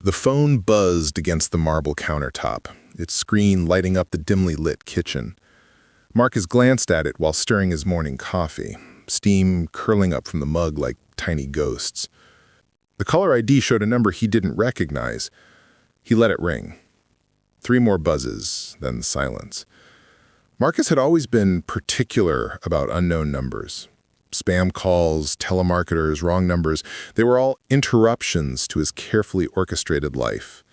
The phone buzzed against the marble countertop, its screen lighting up the dimly lit kitchen. Marcus glanced at it while stirring his morning coffee, steam curling up from the mug like tiny ghosts. The caller ID showed a number he didn't recognize. He let it ring. 3 more buzzes, then silence. Marcus had always been particular about unknown numbers. Spam calls, telemarketers, wrong numbers, they were all interruptions to his carefully orchestrated life.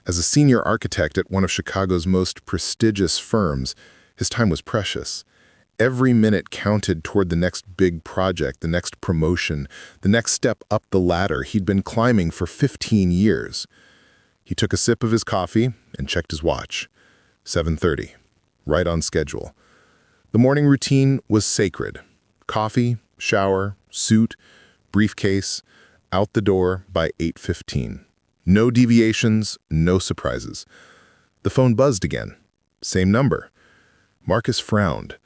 As a senior architect at one of Chicago's most prestigious firms, his time was precious. Every minute counted toward the next big project, the next promotion, the next step up the ladder he'd been climbing for 15 years. He took a sip of his coffee and checked his watch. 7:30, right on schedule. The morning routine was sacred. Coffee, shower, suit, briefcase, out the door by 8:15. No deviations, no surprises. The phone buzzed again. Same number. Marcus frowned.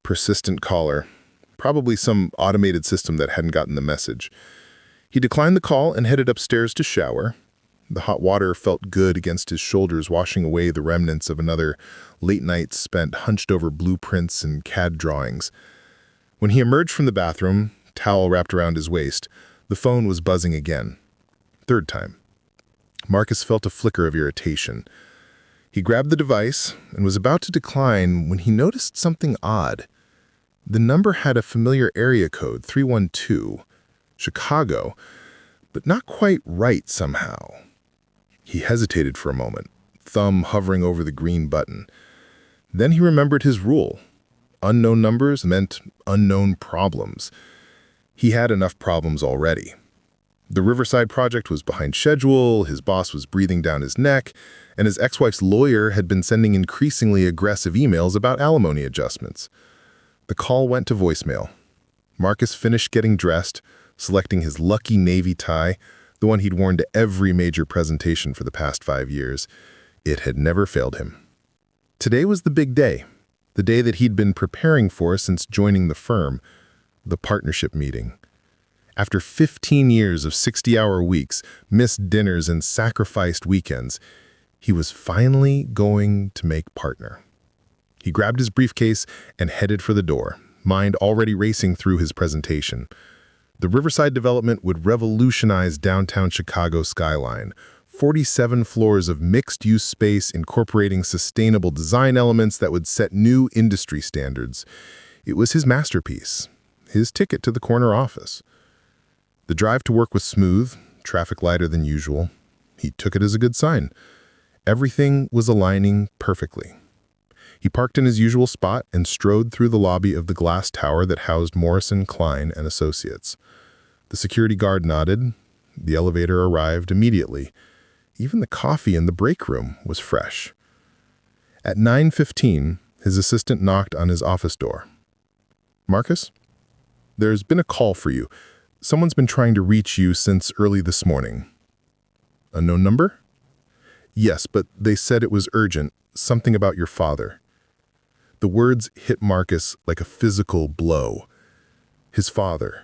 Persistent caller. Probably some automated system that hadn't gotten the message. He declined the call and headed upstairs to shower. The hot water felt good against his shoulders, washing away the remnants of another late night spent hunched over blueprints and CAD drawings. When he emerged from the bathroom, towel wrapped around his waist, the phone was buzzing again. 3rd time. Marcus felt a flicker of irritation. He grabbed the device and was about to decline when he noticed something odd. The number had a familiar area code, 312, Chicago, but not quite right somehow. He hesitated for a moment, thumb hovering over the green button. Then he remembered his rule. Unknown numbers meant unknown problems. He had enough problems already. The Riverside project was behind schedule, his boss was breathing down his neck, and his ex-wife's lawyer had been sending increasingly aggressive emails about alimony adjustments. The call went to voicemail. Marcus finished getting dressed, selecting his lucky navy tie, the one he'd worn to every major presentation for the past 5 years. It had never failed him. Today was the big day, the day that he'd been preparing for since joining the firm, the partnership meeting. After 15 years of 60-hour weeks, missed dinners, and sacrificed weekends, he was finally going to make partner. He grabbed his briefcase and headed for the door, mind already racing through his presentation. The Riverside development would revolutionize downtown Chicago's skyline. 47 floors of mixed-use space incorporating sustainable design elements that would set new industry standards. It was his masterpiece, his ticket to the corner office. The drive to work was smooth, traffic lighter than usual. He took it as a good sign. Everything was aligning perfectly. He parked in his usual spot and strode through the lobby of the glass tower that housed Morrison, Klein & Associates. The security guard nodded. The elevator arrived immediately. Even the coffee in the break room was fresh. At 9:15, his assistant knocked on his office door. "Marcus, there's been a call for you. Someone's been trying to reach you since early this morning." "Unknown number?" "Yes, but they said it was urgent. Something about your father." The words hit Marcus like a physical blow. His father.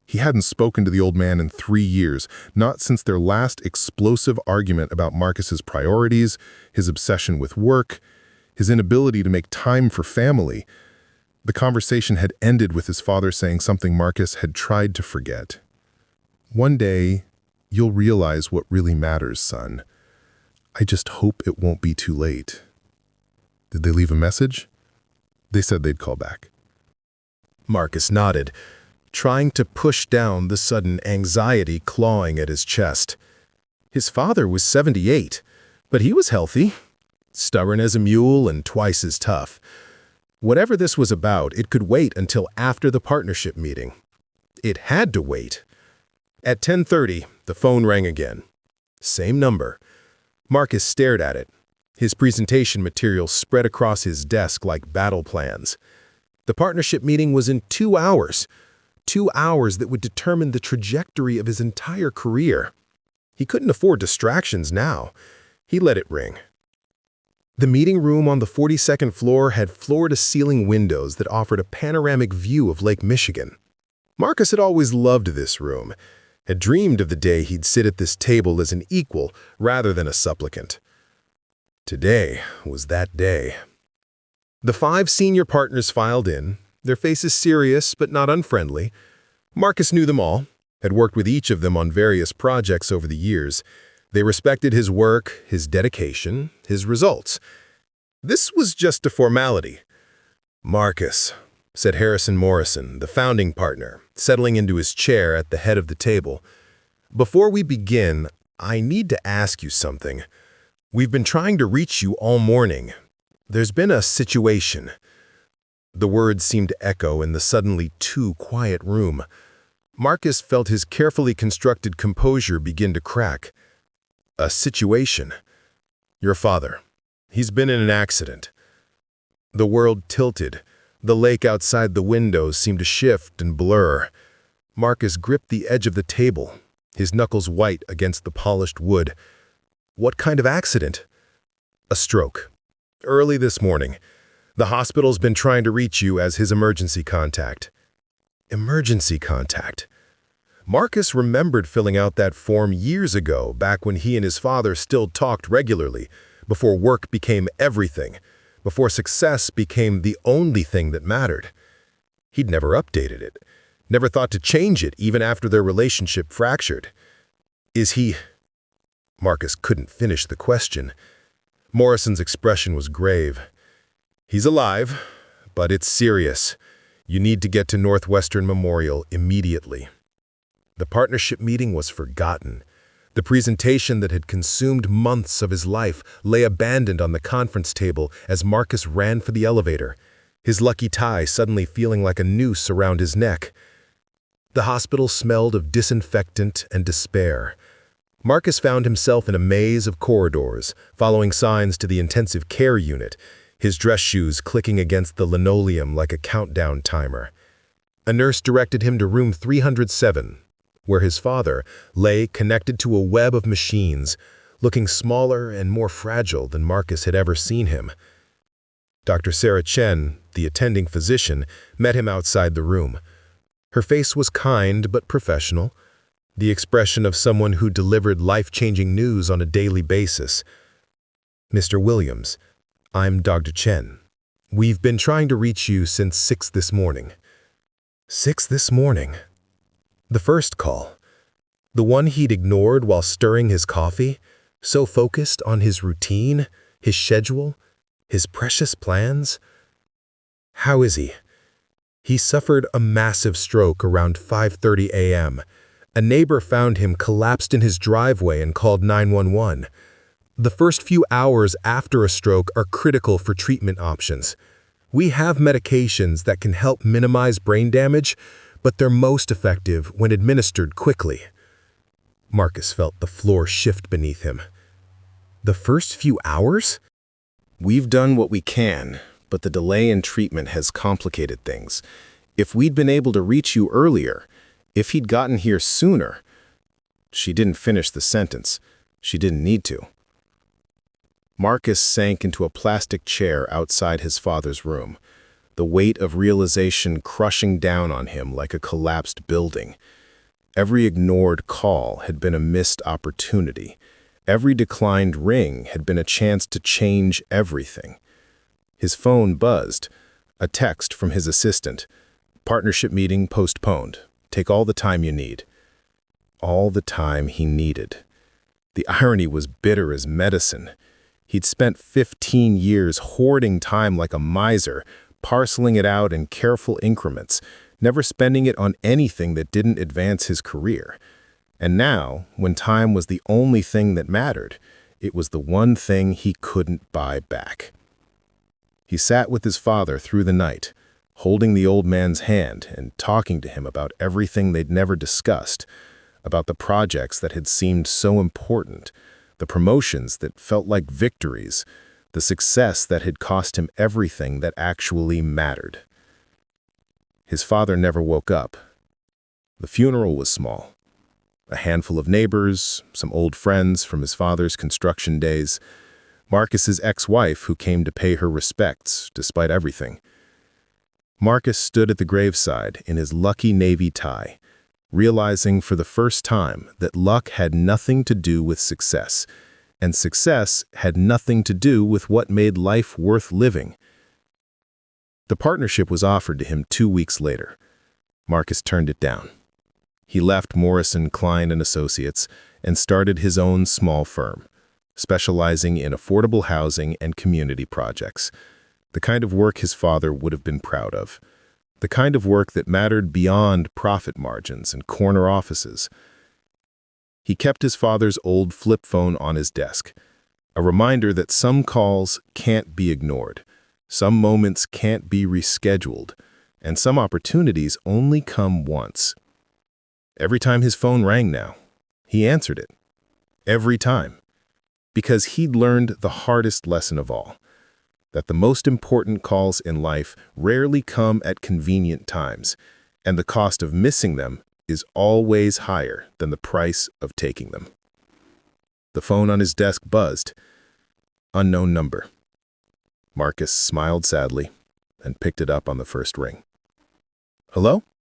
He hadn't spoken to the old man in 3 years, not since their last explosive argument about Marcus's priorities, his obsession with work, his inability to make time for family. The conversation had ended with his father saying something Marcus had tried to forget. "One day, you'll realize what really matters, son. I just hope it won't be too late." "Did they leave a message?" "They said they'd call back." Marcus nodded, trying to push down the sudden anxiety clawing at his chest. His father was 78, but he was healthy, stubborn as a mule and twice as tough. Whatever this was about, it could wait until after the partnership meeting. It had to wait. At 10:30, the phone rang again. Same number. Marcus stared at it. His presentation material spread across his desk like battle plans. The partnership meeting was in 2 hours. 2 hours that would determine the trajectory of his entire career. He couldn't afford distractions now. He let it ring. The meeting room on the 42nd floor had floor-to-ceiling windows that offered a panoramic view of Lake Michigan. Marcus had always loved this room. had dreamed of the day he'd sit at this table as an equal rather than a supplicant. Today was that day. The 5 senior partners filed in, their faces serious but not unfriendly. Marcus knew them all, had worked with each of them on various projects over the years. They respected his work, his dedication, his results. This was just a formality. "Marcus," said Harrison Morrison, the founding partner, settling into his chair at the head of the table. "Before we begin, I need to ask you something. We've been trying to reach you all morning. There's been a situation." The words seemed to echo in the suddenly too quiet room. Marcus felt his carefully constructed composure begin to crack. "A situation? Your father. He's been in an accident." The world tilted. The lake outside the windows seemed to shift and blur. Marcus gripped the edge of the table, his knuckles white against the polished wood. "What kind of accident?" "A stroke. Early this morning. The hospital's been trying to reach you as his emergency contact." Emergency contact. Marcus remembered filling out that form years ago, back when he and his father still talked regularly, before work became everything, before success became the only thing that mattered. He'd never updated it, never thought to change it even after their relationship fractured. "Is he—" Marcus couldn't finish the question. Morrison's expression was grave. "He's alive, but it's serious. You need to get to Northwestern Memorial immediately." The partnership meeting was forgotten. The presentation that had consumed months of his life lay abandoned on the conference table as Marcus ran for the elevator, his lucky tie suddenly feeling like a noose around his neck. The hospital smelled of disinfectant and despair. Marcus found himself in a maze of corridors, following signs to the intensive care unit, his dress shoes clicking against the linoleum like a countdown timer. A nurse directed him to room 307, where his father lay connected to a web of machines, looking smaller and more fragile than Marcus had ever seen him. Dr. Sarah Chen, the attending physician, met him outside the room. Her face was kind but professional, the expression of someone who delivered life-changing news on a daily basis. "Mr. Williams, I'm Dr. Chen. We've been trying to reach you since 6 this morning." 6 this morning. The first call. The one he'd ignored while stirring his coffee, so focused on his routine, his schedule, his precious plans. "How is he?" He suffered a massive stroke around 5:30 a.m. A neighbor found him collapsed in his driveway and called 911. The first few hours after a stroke are critical for treatment options. We have medications that can help minimize brain damage, but they're most effective when administered quickly. Marcus felt the floor shift beneath him. The first few hours? "We've done what we can, but the delay in treatment has complicated things. If we'd been able to reach you earlier, if he'd gotten here sooner—" She didn't finish the sentence. She didn't need to. Marcus sank into a plastic chair outside his father's room, the weight of realization crushing down on him like a collapsed building. Every ignored call had been a missed opportunity. Every declined ring had been a chance to change everything. His phone buzzed. A text from his assistant. "Partnership meeting postponed. Take all the time you need." All the time he needed. The irony was bitter as medicine. He'd spent 15 years hoarding time like a miser, parceling it out in careful increments, never spending it on anything that didn't advance his career. And now, when time was the only thing that mattered, it was the one thing he couldn't buy back. He sat with his father through the night, holding the old man's hand and talking to him about everything they'd never discussed, about the projects that had seemed so important, the promotions that felt like victories, the success that had cost him everything that actually mattered. His father never woke up. The funeral was small. A handful of neighbors, some old friends from his father's construction days, Marcus's ex-wife who came to pay her respects despite everything. Marcus stood at the graveside in his lucky navy tie, realizing for the first time that luck had nothing to do with success, and success had nothing to do with what made life worth living. The partnership was offered to him 2 weeks later. Marcus turned it down. He left Morrison, Klein & Associates and started his own small firm, specializing in affordable housing and community projects, the kind of work his father would have been proud of, the kind of work that mattered beyond profit margins and corner offices. He kept his father's old flip phone on his desk, a reminder that some calls can't be ignored, some moments can't be rescheduled, and some opportunities only come once. Every time his phone rang now, he answered it. Every time. Because he'd learned the hardest lesson of all, that the most important calls in life rarely come at convenient times, and the cost of missing them is always higher than the price of taking them. The phone on his desk buzzed. Unknown number. Marcus smiled sadly and picked it up on the first ring. "Hello?"